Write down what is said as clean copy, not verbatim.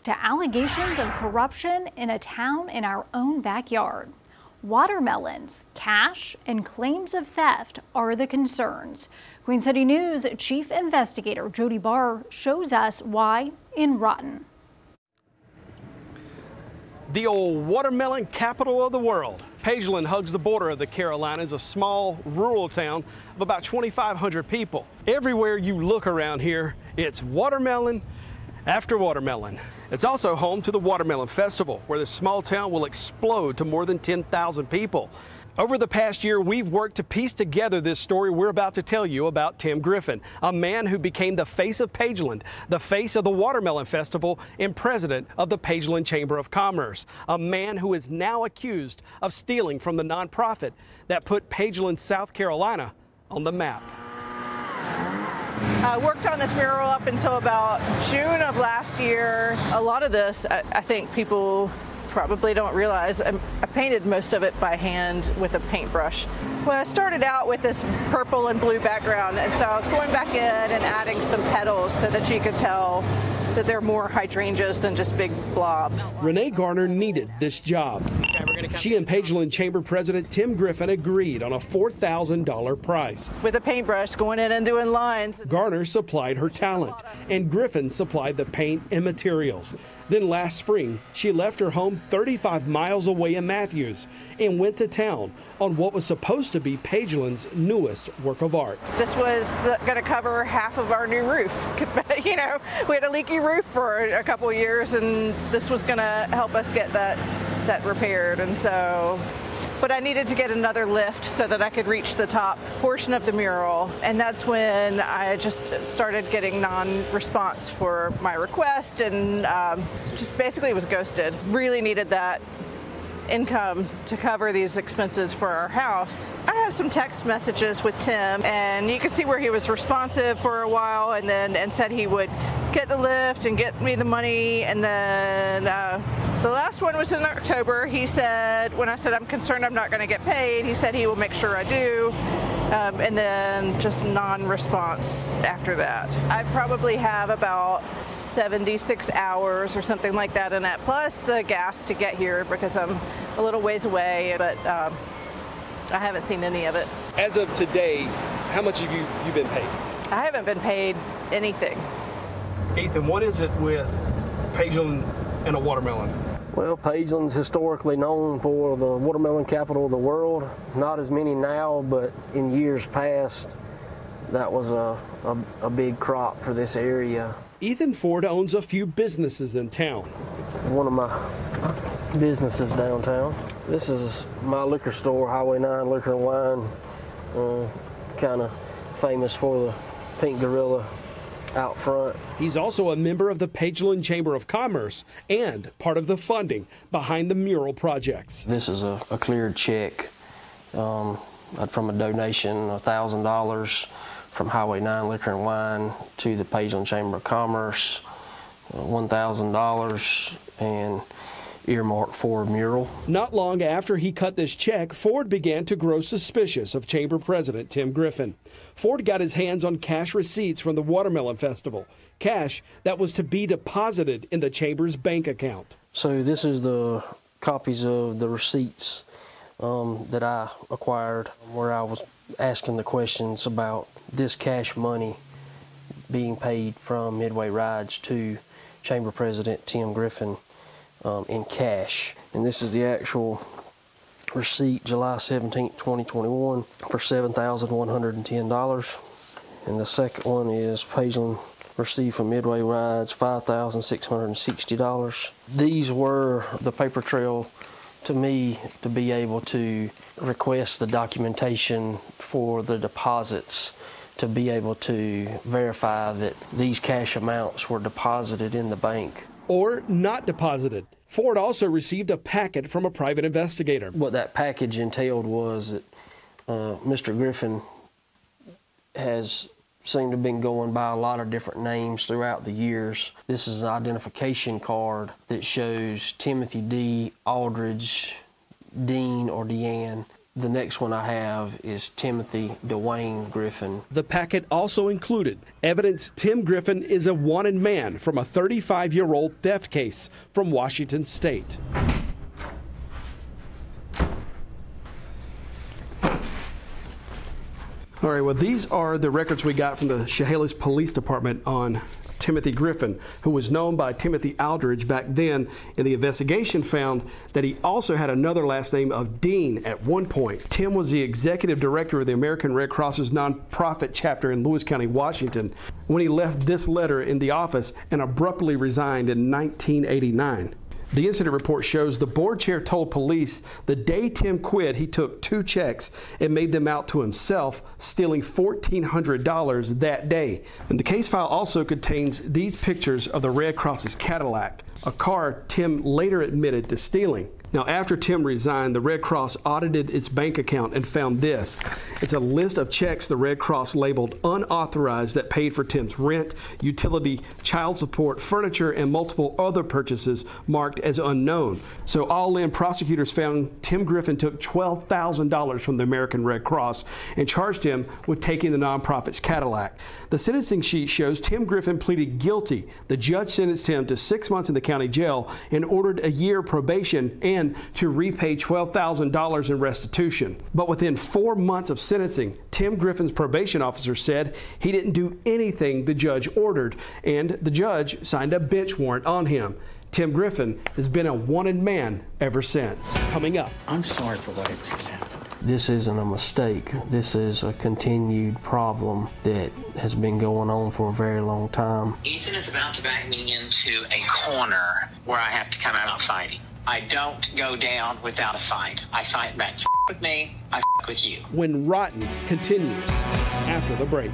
to allegations of corruption in a town in our own backyard. Watermelons, cash, and claims of theft are the concerns. Queen City News Chief Investigator Jody Barr shows us why in Rotten. The old watermelon capital of the world. Pageland hugs the border of the Carolinas, a small rural town of about 2,500 people. Everywhere you look around here, it's watermelon after watermelon. It's also home to the Watermelon Festival, where this small town will explode to more than 10,000 people. Over the past year, we've worked to piece together this story we're about to tell you about Tim Griffin, a man who became the face of Pageland, the face of the Watermelon Festival, and president of the Pageland Chamber of Commerce. A man who is now accused of stealing from the nonprofit that put Pageland, South Carolina on the map. I worked on this mural up until about June of last year. A lot of this, I think people probably don't realize, I painted most of it by hand with a paintbrush. Well, I started out with this purple and blue background, and so I was going back in and adding some petals so that you could tell that they're more hydrangeas than just big blobs. Renee Garner needed this job. She and Pageland Chamber President Tim Griffin agreed on a $4,000 price. With a paintbrush, going in and doing lines. Garner supplied her talent, and Griffin supplied the paint and materials. Then last spring, she left her home 35 miles away in Matthews and went to town on what was supposed to be Pageland's newest work of art. This was going to cover half of our new roof. You know, we had a leaky roof for a couple of years, and this was going to help us get that repaired. And so, but I needed to get another lift so that I could reach the top portion of the mural, and that's when I just started getting non-response for my request, and just basically was ghosted. Really needed that income to cover these expenses for our house. I have some text messages with Tim, and you can see where he was responsive for a while, and said he would get the lift and get me the money. And then the last one was in October. He said, when I said I'm concerned I'm not going to get paid, he said he will make sure I do. And then just non-response after that. I probably have about 76 hours or something like that in that, plus the gas to get here because I'm a little ways away, but I haven't seen any of it. As of today, how much have you been paid? I haven't been paid anything. Ethan, what is it with Pageland and a watermelon? Well, Pageland's historically known for the watermelon capital of the world. Not as many now, but in years past, that was a big crop for this area. Ethan Foard owns a few businesses in town. One of my businesses downtown. This is my liquor store, Highway 9 Liquor and Wine. Kind of famous for the pink gorilla out front. He's also a member of the Pageland Chamber of Commerce and part of the funding behind the mural projects. This is a cleared check from a donation, $1,000 from Highway 9 Liquor and Wine to the Pageland Chamber of Commerce, $1,000 and earmarked for a mural. Not long after he cut this check, Foard began to grow suspicious of Chamber President Tim Griffin. Foard got his hands on cash receipts from the Watermelon Festival, cash that was to be deposited in the Chamber's bank account. So this is the copies of the receipts that I acquired, where I was asking the questions about this cash money being paid from Midway Rides to Chamber President Tim Griffin in cash. And this is the actual receipt, July 17, 2021, for $7,110. And the second one is Pageland received from Midway Rides, $5,660. These were the paper trail to me to be able to request the documentation for the deposits, to be able to verify that these cash amounts were deposited in the bank. Or not deposited. Foard also received a packet from a private investigator. What that package entailed was that Mr. Griffin has seemed to have been going by a lot of different names throughout the years. This is an identification card that shows Timothy D. Aldridge, Dean or Deanne. The next one I have is Timothy Dwayne Griffin. The packet also included evidence Tim Griffin is a wanted man from a 35-year-old theft case from Washington State. All right, well, these are the records we got from the Chehalis Police Department on Timothy Griffin, who was known by Timothy Aldridge back then, and the investigation found that he also had another last name of Dean at one point. Tim was the executive director of the American Red Cross's nonprofit chapter in Lewis County, Washington, when he left this letter in the office and abruptly resigned in 1989. The incident report shows the board chair told police the day Tim quit, he took 2 checks and made them out to himself, stealing $1,400 that day. And the case file also contains these pictures of the Red Cross's Cadillac, a car Tim later admitted to stealing. Now, after Tim resigned, the Red Cross audited its bank account and found this. It's a list of checks the Red Cross labeled unauthorized that paid for Tim's rent, utility, child support, furniture, and multiple other purchases marked as unknown. So all in, prosecutors found Tim Griffin took $12,000 from the American Red Cross and charged him with taking the nonprofit's Cadillac. The sentencing sheet shows Tim Griffin pleaded guilty. The judge sentenced him to 6 months in the county jail and ordered a year probation and to repay $12,000 in restitution. But within 4 months of sentencing, Tim Griffin's probation officer said he didn't do anything the judge ordered, and the judge signed a bench warrant on him. Tim Griffin has been a wanted man ever since. Coming up. I'm sorry for whatever has happened. This isn't a mistake. This is a continued problem that has been going on for a very long time. Ethan is about to back me into a corner where I have to come out fighting. I don't go down without a fight. I fight back. With me, I with you. When Rotten continues after the break.